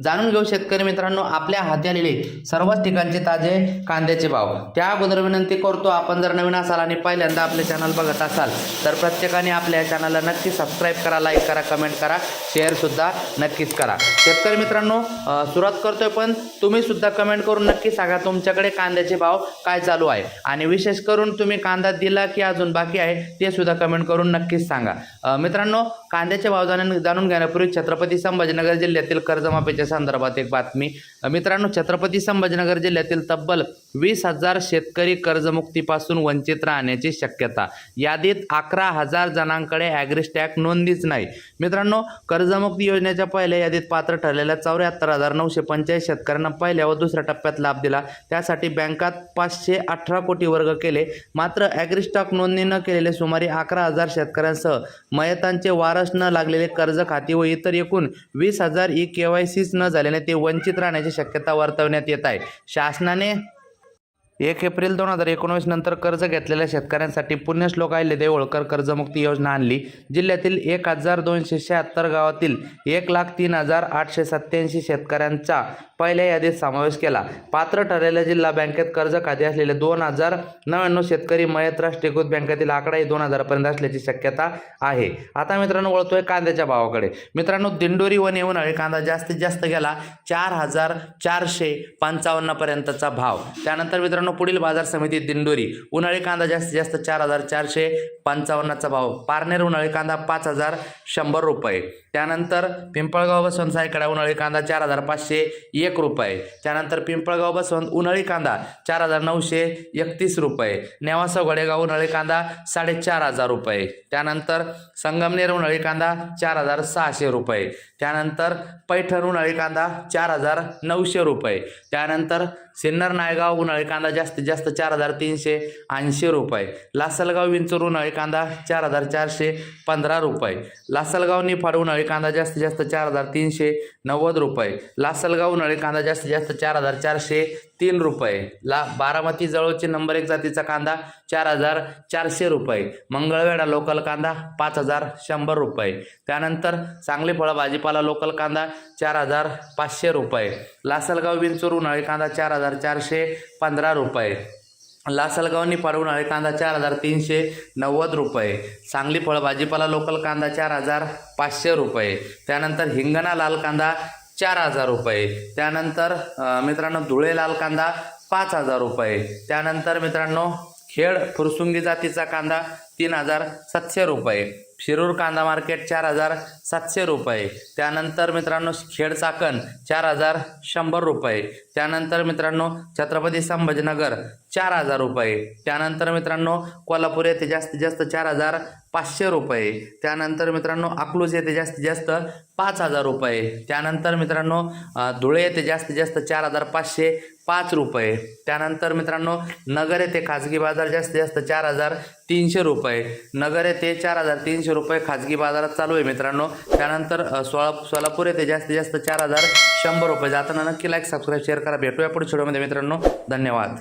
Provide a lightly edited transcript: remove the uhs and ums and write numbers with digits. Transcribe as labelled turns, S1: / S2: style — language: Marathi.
S1: जाणून घेऊ शेतकरी मित्रांनो आपल्या हाती आलेले सर्वच ठिकाणचे ताजे कांद्याचे भाव। त्या अगोदर विनंती करतो, आपण जर नवीन असाल आणि पहिल्यांदा आपले चॅनल बघत असाल तर प्रत्येकाने आपल्या चॅनलला नक्की सबस्क्राइब करा, लाईक करा, कमेंट करा, शेअर सुद्धा नक्कीच करा। शेतकरी मित्रांनो सुरुवात करतोय, पण तुम्ही सुद्धा कमेंट करून नक्की सांगा तुमच्याकडे कांद्याचे भाव काय चालू आहे आणि विशेष करून तुम्ही कांदा दिला की अजून बाकी आहे ते सुद्धा कमेंट करून नक्कीच सांगा। मित्रांनो कांद्याचे भाव जाणून घेण्यापूर्वी छत्रपती संभाजीनगर जिल्ह्यातील कर्जमाफीच्या संदर्भात एक बातमी। मित्रांनो छत्रपती संभाजीनगर जिल्ह्यातील तब्बल 20,000 शेतकरी कर्जमुक्तीपासून वंचित राहण्याची शक्यता। यादीत 11,000 जणांकडे ॲग्रीस्टॅग नोंदीच नाही। मित्रांनो कर्जमुक्ती योजनेच्या पहिल्या यादीत पात्र ठरलेल्या 74,945 शेतकऱ्यांना पहिल्या व दुसऱ्या टप्प्यात लाभ दिला। त्यासाठी बँकात 518 कोटी वर्ग केले। मात्र ॲग्रीस्टॅग नोंदणी न केलेले सुमारे 11,000 शेतकऱ्यांसह मयतांचे वारस न लागलेले कर्ज खाती व इतर एकूण 20,000 KYC न झाल्याने ते वंचित राहण्याची शक्यता वर्तवण्यात येत आहे। शासनाने 1 एप्रिल 2019 नंतर कर्ज घेतलेल्या शेतकऱ्यांसाठी पुण्यश्लोक अहिल्यादेवी होळकर कर्जमुक्ती योजना आणली। जिल्ह्यातील 1,276 गावातील 1,03,887 शेतकऱ्यांचा पहिल्या यादीत समावेश केला। पात्र ठरलेल्या जिल्हा बँकेत कर्ज खाते असलेले 2,099 शेतकरी मयत राष्ट्रीयकृत बँकेतील आकडाही 2,000 पर्यंत असल्याची शक्यता आहे। आता मित्रांनो वळतोय कांद्याच्या भावाकडे। मित्रांनो दिंडोरी व उन्हाळी कांदा जास्तीत जास्त गेला 4,455 पर्यंतचा भाव। त्यानंतर मित्रांनो पुढील बाजार समिती दिंडोरी उन्हाळी कांदा जास्तीत जास्त 4,455चा भाव। पारनेर उन्हाळी कांदा 5,100 रुपये। त्यानंतर पिंपळगाव बसवंत सायकडा उन्हाळी कांदा 4,501 रुपये। त्यानंतर पिंपळगाव बसवंत उन्हाळी कांदा 4,931 रुपये। नेवासा घोडेगाव उन्हाळी कांदा 4,500 रुपये। त्यानंतर संगमनेर उन्हाळी कांदा 4,600 रुपये। त्यानंतर पैठण उन्हाळी कांदा 4,900 रुपये। त्यानंतर सिन्नर नायगाव उन्हाळी कांदा जास्तीत जास्त 4,380 रुपये। लासलगाव विंचूर उन्हाळी कांदा 4,415 रुपये। लासलगाव निफाड उन्हाळी कांदा जास्तीत जास्त 4,390 रुपये। लासलगाव उन्हाळी कांदा जास्तीत जास्त 4,403 रुपये। बारामती जवळचे नंबर 1 जातीचा कांदा 4,400 रुपये। मंगळवेढा लोकल कांदा 5,100 रुपये। त्यानंतर सांगली फळ भाजीपाला लोकल कांदा 4,500 रुपये। लासलगाव विंचूर उन्हाळी कांदा 4,415 रुपये। लासलगाव निफाड उन्हाळी कांदा 4,390 रुपये। सांगली फळ भाजीपाला लोकल कांदा 4,500 रुपये। त्यानंतर हिंगणा लाल कांदा 4,000 रुपये। त्यानंतर मित्रांनो धुळे लाल कांदा 5,000 रुपये। त्यानंतर मित्रांनो खेड फुरसुंगी जातीचा कांदा 3,700 रुपये। शिरूर कांदा मार्केट 4,700 रुपये। त्यानंतर मित्रांनो खेड चाकण 4,100 रुपये। त्यानंतर मित्रांनो छत्रपती संभाजीनगर 4,000 रुपये। त्यानंतर मित्रांनो कोल्हापूर येथे जास्तीत जास्त 4,500 रुपये। त्यानंतर मित्रांनो अकलूज येथे जास्तीत जास्त 5,000 रुपये। त्यानंतर मित्रांनो धुळे येथे जास्तीत जास्त 4,505 रुपये। त्यानंतर मित्रांनो नगर येथे खाजगी बाजार जास्तीत जास्त 4,300 रुपये। नगर येथे 4,300 रुपये खाजगी बाजारात चालू आहे मित्रांनो। त्यानंतर सोलापूर येथे जास्तीत जास्त 4,100 रुपये। जाताना नक्की लाईक सबस्क्राईब शेअर करा। भेटूया पुढच्या व्हिडिओमध्ये मित्रांनो, धन्यवाद।